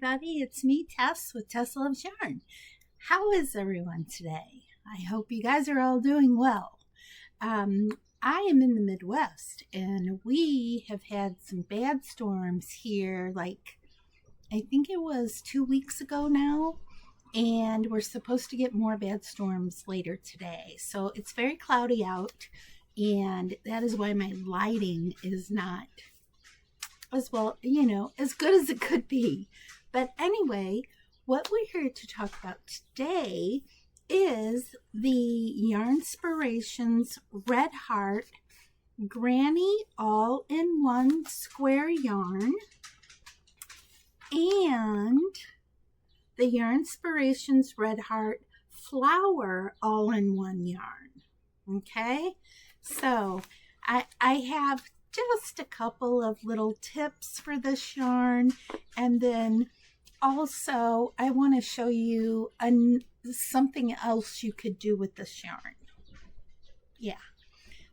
everybody, it's me, Tess, with Tess Loves Yarn. How is everyone today? I hope you guys are all doing well. I am in the Midwest, and we have had some bad storms here, like, I think it was 2 weeks ago now, and we're supposed to get more bad storms later today. So it's very cloudy out, and that is why my lighting is not as well, as good as it could be. But anyway, what we're here to talk about today is the Yarnspirations Red Heart Granny All-in-One Square Yarn and the Yarnspirations Red Heart Flower All-in-One Yarn. Okay, so I have just a couple of little tips for this yarn, and then also I want to show you something else you could do with this yarn. Yeah,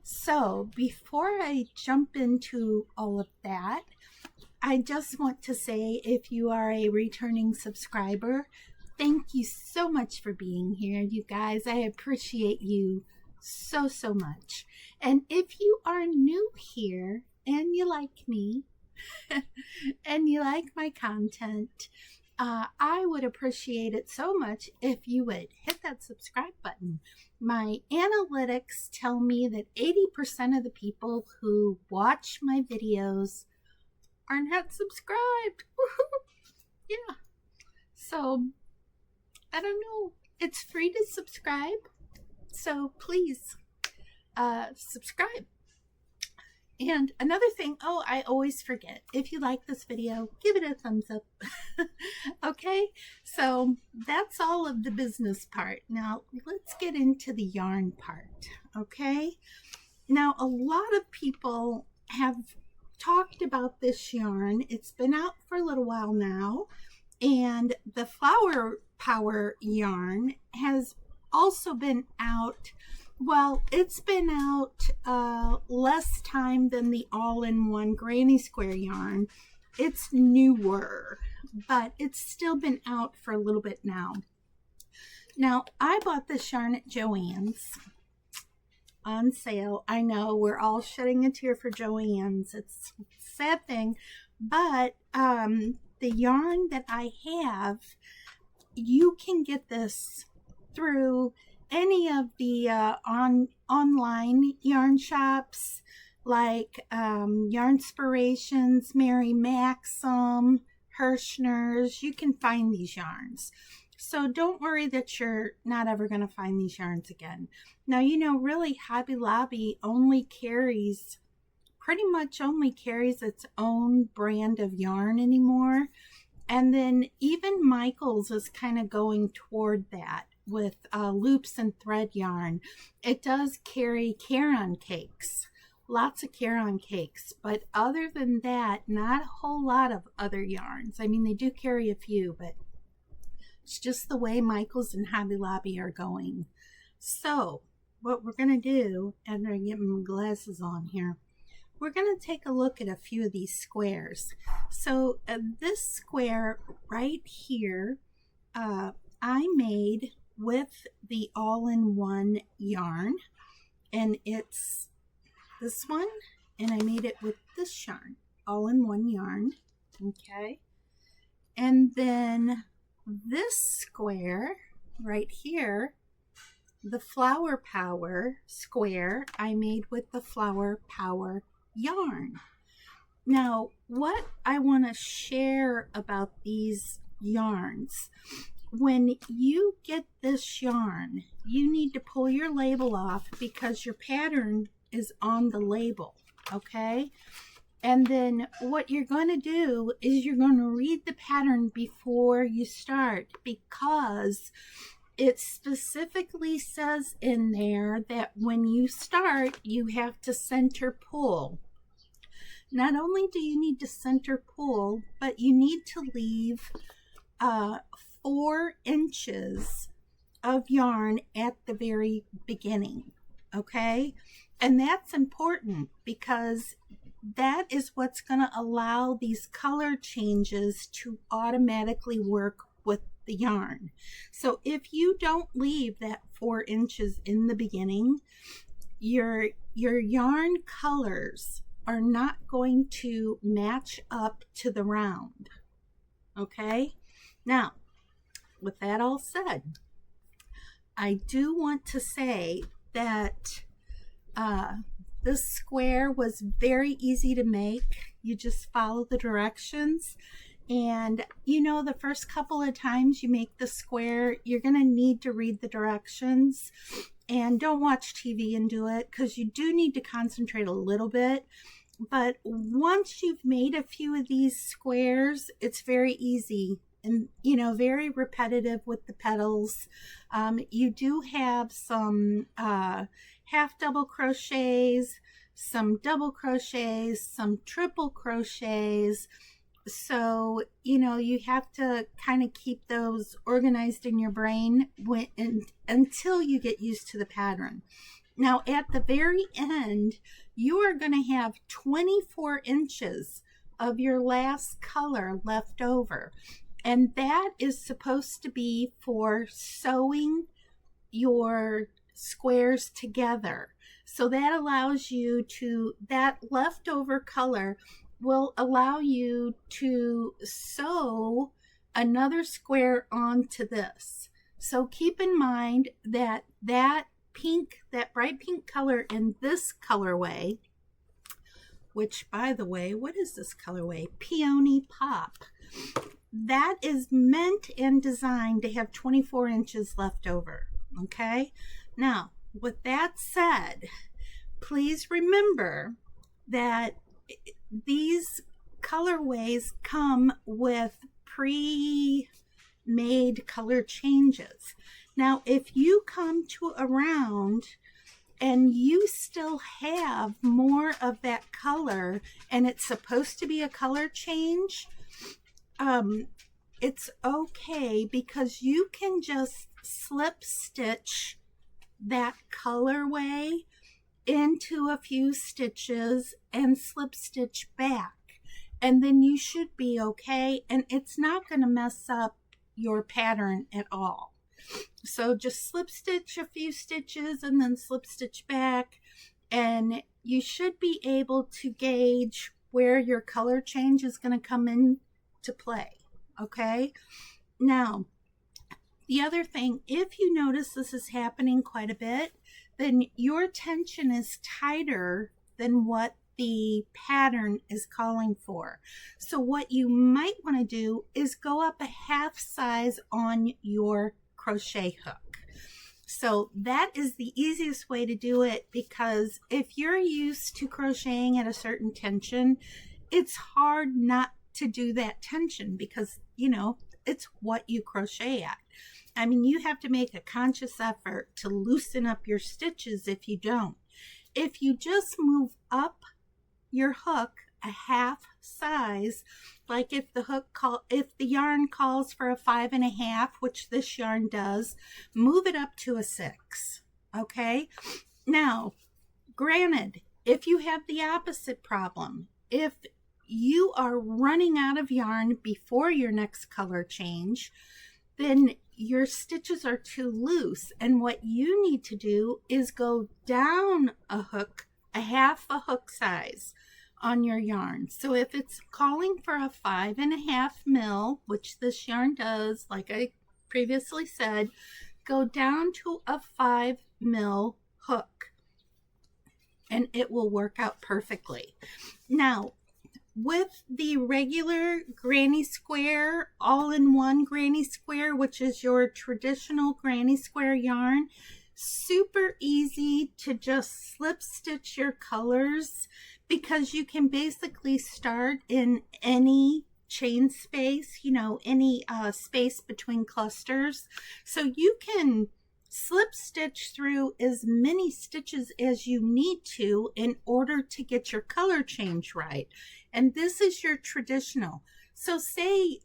so before I jump into all of that, I just want to say, if you are a returning subscriber, thank you so much for being here, you guys. I appreciate you so much. And if you are new here and you like me and you like my content, I would appreciate it so much if you would hit that subscribe button. My analytics tell me that 80% of the people who watch my videos are not subscribed. Yeah, so I don't know, it's free to subscribe, so please subscribe. And another thing, I always forget, if you like this video, give it a thumbs up. Okay, so that's all of the business part. Now let's get into the yarn part. Okay, now a lot of people have talked about this yarn. It's been out for a little while now, and the Flower Power yarn has also been out. Well, it's been out less time than the All-in-One Granny Square yarn. It's newer, but it's still been out for a little bit now. Now, I bought this yarn at Joann's on sale. I know we're all shedding a tear for Joann's. It's a sad thing, but the yarn that I have, you can get this through any of the online yarn shops like Yarnspirations, Mary Maxim, Hirschner's. You can find these yarns. So don't worry that you're not ever going to find these yarns again. Now, really Hobby Lobby pretty much only carries its own brand of yarn anymore. And then even Michael's is kind of going toward that with loops and thread yarn. It does carry Caron cakes, lots of Caron cakes, but other than that, not a whole lot of other yarns. I mean, they do carry a few, but it's just the way Michael's and Hobby Lobby are going. So what we're going to do, and I'm going to get my glasses on here, we're going to take a look at a few of these squares. So this square right here, I made with the All-in-One yarn, and it's this one, and I made it with this yarn, All-in-One yarn. Okay, and then this square right here, the Flower Power square, I made with the Flower Power yarn. Now, what I want to share about these yarns, when you get this yarn, you need to pull your label off because your pattern is on the label, okay? And then what you're going to do is you're going to read the pattern before you start, because it specifically says in there that when you start, you have to center pull. Not only do you need to center pull, but you need to leave 4 inches of yarn at the very beginning, okay? And that's important because that is what's going to allow these color changes to automatically work with the yarn. So if you don't leave that 4 inches in the beginning, your yarn colors are not going to match up to the round. Okay? Now, with that all said, I do want to say that this square was very easy to make. You just follow the directions. And you know, the first couple of times you make the square, you're going to need to read the directions. And don't watch TV and do it, because you do need to concentrate a little bit. But once you've made a few of these squares, it's very easy and, you know, very repetitive with the petals. You do have some half double crochets, some double crochets, some triple crochets. So, you know, you have to kind of keep those organized in your brain until you get used to the pattern. Now, at the very end, you are going to have 24 inches of your last color left over. And that is supposed to be for sewing your squares together. So that allows you to, that leftover color will allow you to sew another square onto this. So keep in mind that that bright pink color in this colorway, which, by the way, what is this colorway? Peony Pop. That is meant and designed to have 24 inches left over. Okay? Now, with that said, please remember that these colorways come with pre-made color changes. Now, if you come to a round and you still have more of that color and it's supposed to be a color change, it's okay, because you can just slip stitch that colorway into a few stitches and slip stitch back, and then you should be okay, and it's not going to mess up your pattern at all. So just slip stitch a few stitches and then slip stitch back, and you should be able to gauge where your color change is going to come into play. Okay? Now, the other thing, if you notice this is happening quite a bit, then your tension is tighter than what the pattern is calling for. So what you might want to do is go up a half size on your crochet hook. So that is the easiest way to do it, because if you're used to crocheting at a certain tension, it's hard not to do that tension, because, you know, it's what you crochet at. I mean, you have to make a conscious effort to loosen up your stitches if you don't. If you just move up your hook a half size, like if the yarn calls for a 5.5, which this yarn does, move it up to a 6. Okay? Now, granted, if you have the opposite problem, if you are running out of yarn before your next color change, then your stitches are too loose, and what you need to do is go down a hook, a half a hook size on your yarn. So if it's calling for a 5.5 mil, which this yarn does, like I previously said, go down to a 5 mil hook, and it will work out perfectly. Now, with the regular granny square, all-in-one granny square, which is your traditional granny square yarn, super easy to just slip stitch your colors, because you can basically start in any chain space, you know, any space between clusters. So you can slip stitch through as many stitches as you need to in order to get your color change right. And this is your traditional. So say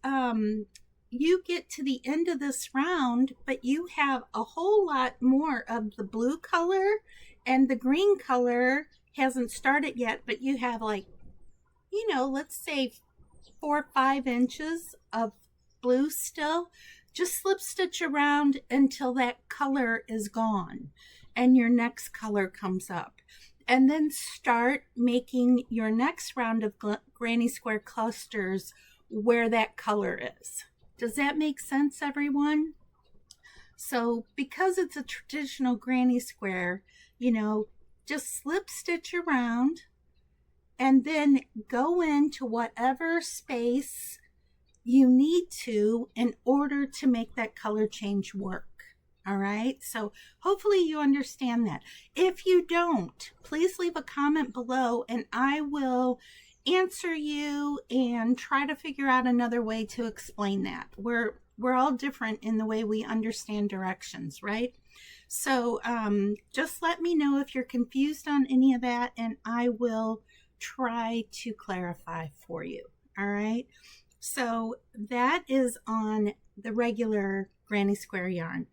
you get to the end of this round, but you have a whole lot more of the blue color, and the green color hasn't started yet, but you have like you know, let's say 4 or 5 inches of blue still, just slip stitch around until that color is gone and your next color comes up. And then start making your next round of granny square clusters where that color is. Does that make sense, everyone? So because it's a traditional granny square, you know, just slip stitch around and then go into whatever space you need to in order to make that color change work. All right, so hopefully you understand that. If you don't, please leave a comment below and I will answer you and try to figure out another way to explain that. We're all different in the way we understand directions, right? So just let me know if you're confused on any of that and I will try to clarify for you. All right, so that is on the regular granny square yarn.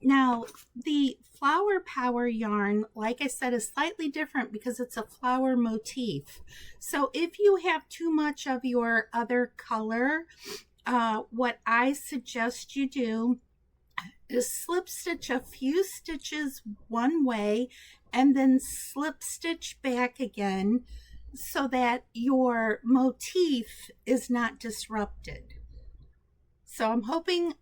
Now, the flower power yarn, like I said, is slightly different because it's a flower motif. So if you have too much of your other color, what I suggest you do is slip stitch a few stitches one way and then slip stitch back again so that your motif is not disrupted. So I'm hoping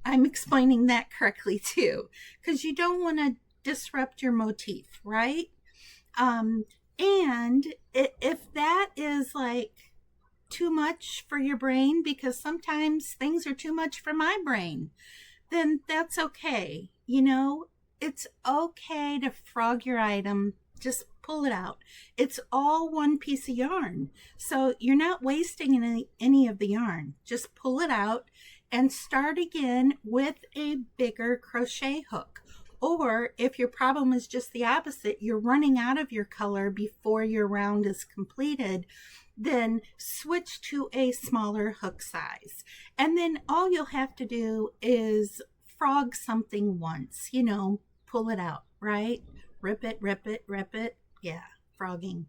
I'm explaining that correctly too, because you don't want to disrupt your motif, right? And if that is like too much for your brain, because sometimes things are too much for my brain, then that's okay. You know, it's okay to frog your item. Just pull it out. It's all one piece of yarn. So you're not wasting any of the yarn. Just pull it out and start again with a bigger crochet hook. Or if your problem is just the opposite, you're running out of your color before your round is completed, then switch to a smaller hook size. And then all you'll have to do is frog something once, you know, pull it out, right? Rip it, rip it, rip it. Yeah, frogging.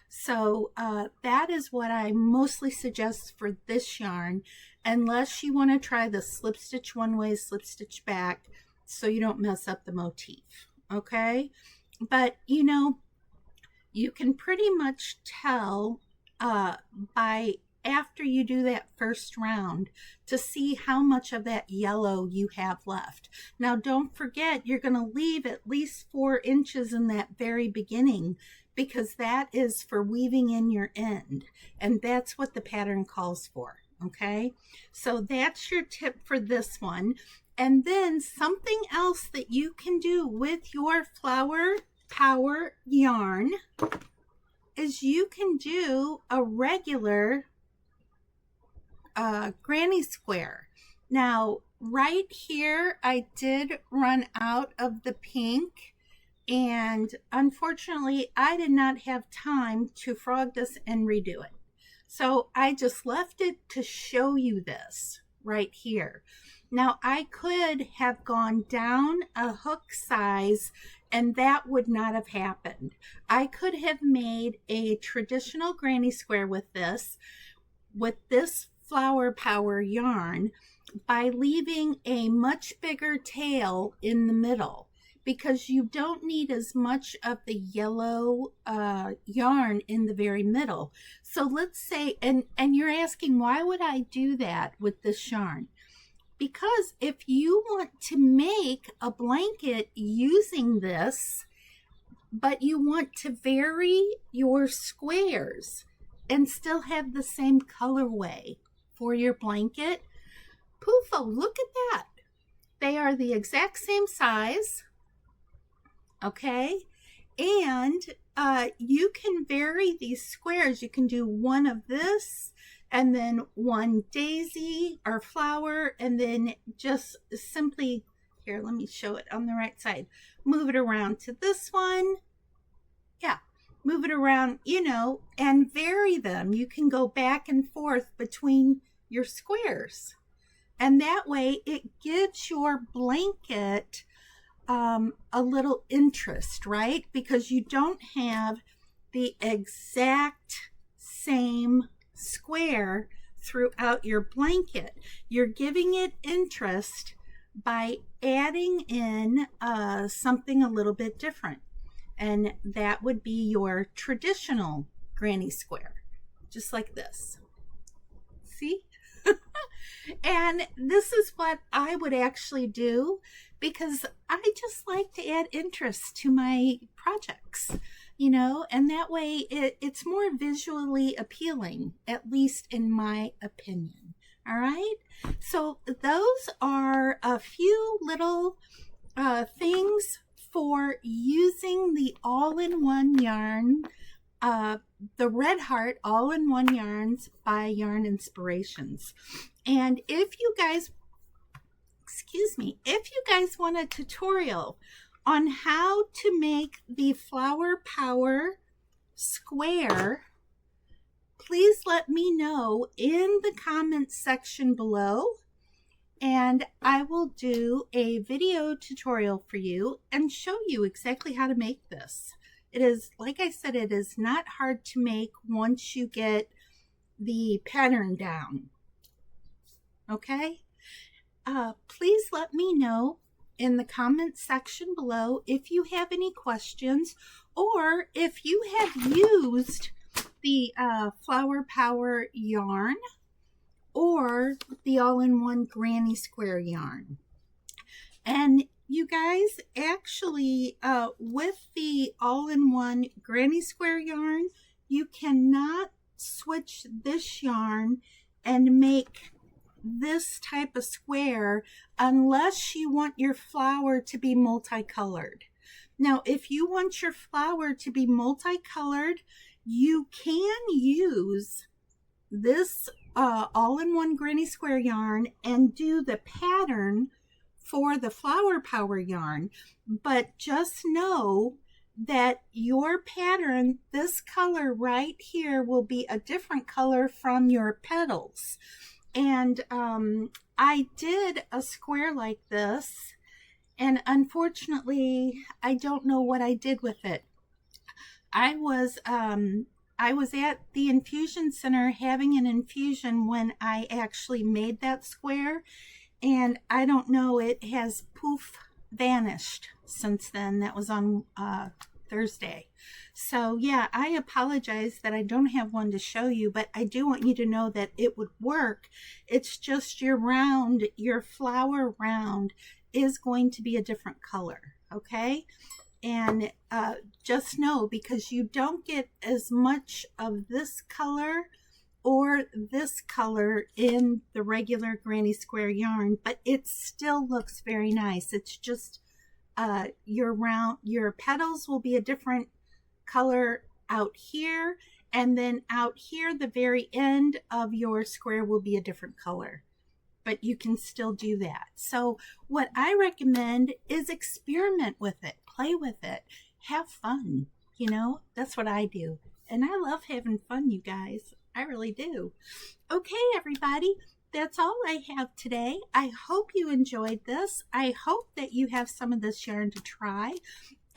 So that is what I mostly suggest for this yarn, unless you want to try the slip stitch one way, slip stitch back, so you don't mess up the motif, okay? But, you know, you can pretty much tell by after you do that first round to see how much of that yellow you have left. Now, don't forget, you're going to leave at least 4 inches in that very beginning, because that is for weaving in your end, and that's what the pattern calls for, okay? So that's your tip for this one. And then something else that you can do with your flower power yarn is you can do a regular granny square. Now, right here, I did run out of the pink, and unfortunately, I did not have time to frog this and redo it. So I just left it to show you this right here. Now, I could have gone down a hook size and that would not have happened. I could have made a traditional granny square with this flower power yarn by leaving a much bigger tail in the middle, because you don't need as much of the yellow yarn in the very middle. So let's say, and you're asking, why would I do that with this yarn? Because if you want to make a blanket using this, but you want to vary your squares and still have the same colorway for your blanket, poofo, look at that. They are the exact same size, okay? And you can vary these squares. You can do one of this, and then one daisy or flower, and then just simply, here, let me show it on the right side. Move it around to this one. Yeah, move it around, you know, and vary them. You can go back and forth between your squares. And that way it gives your blanket a little interest, right? Because you don't have the exact same square throughout your blanket. You're giving it interest by adding in something a little bit different. And that would be your traditional granny square, just like this. See? And this is what I would actually do because I just like to add interest to my projects, you know, and that way it's more visually appealing, at least in my opinion. All right. So those are a few little things for using the all-in-one yarn, the Red Heart all-in-one yarns by Yarn Inspirations. And if you guys, if you guys want a tutorial on how to make the Flower Power square, please let me know in the comments section below, and I will do a video tutorial for you and show you exactly how to make this. It is, like I said, it is not hard to make once you get the pattern down. Okay? Please let me know in the comments section below if you have any questions, or if you have used the Flower Power yarn or the all-in-one granny square yarn. And you guys, actually with the all-in-one granny square yarn, you cannot switch this yarn and make this type of square unless you want your flower to be multicolored. Now, if you want your flower to be multicolored, you can use this all-in-one granny square yarn and do the pattern for the Flower Power yarn, but just know that your pattern, this color right here, will be a different color from your petals. And I did a square like this, and unfortunately I don't know what I did with it. I was at the infusion center having an infusion when I actually made that square, and I don't know, it has poof vanished since then. That was on Thursday. So yeah, I apologize that I don't have one to show you, but I do want you to know that it would work. It's just your round, your flower round is going to be a different color, okay? And just know, because you don't get as much of this color or this color in the regular granny square yarn, but it still looks very nice. It's just your petals will be a different color out here, and then out here the very end of your square will be a different color, but you can still do that. So what I recommend is experiment with it, play with it, have fun. You know, that's what I do, and I love having fun, you guys. I really do. Okay, everybody, that's all I have today. I hope you enjoyed this. I hope that you have some of this yarn to try.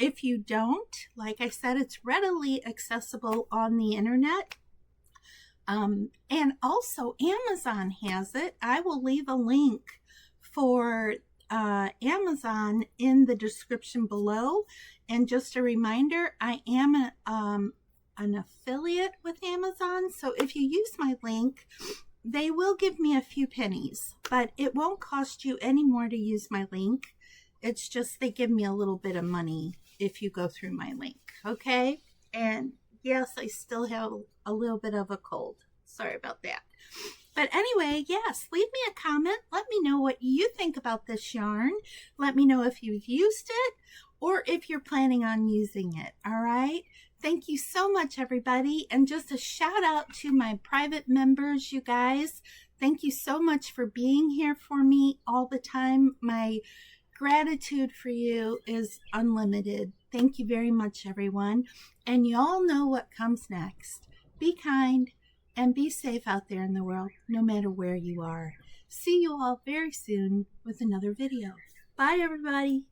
If you don't, like I said, it's readily accessible on the internet. And also Amazon has it. I will leave a link for Amazon in the description below. And just a reminder, I am an affiliate with Amazon. So if you use my link, they will give me a few pennies, but it won't cost you any more to use my link. It's just they give me a little bit of money if you go through my link, okay? And yes, I still have a little bit of a cold. Sorry about that. But anyway, yes, leave me a comment. Let me know what you think about this yarn. Let me know if you've used it or if you're planning on using it, all right? Thank you so much, everybody. And just a shout out to my private members, you guys. Thank you so much for being here for me all the time. My gratitude for you is unlimited. Thank you very much, everyone. And you all know what comes next. Be kind and be safe out there in the world, no matter where you are. See you all very soon with another video. Bye, everybody.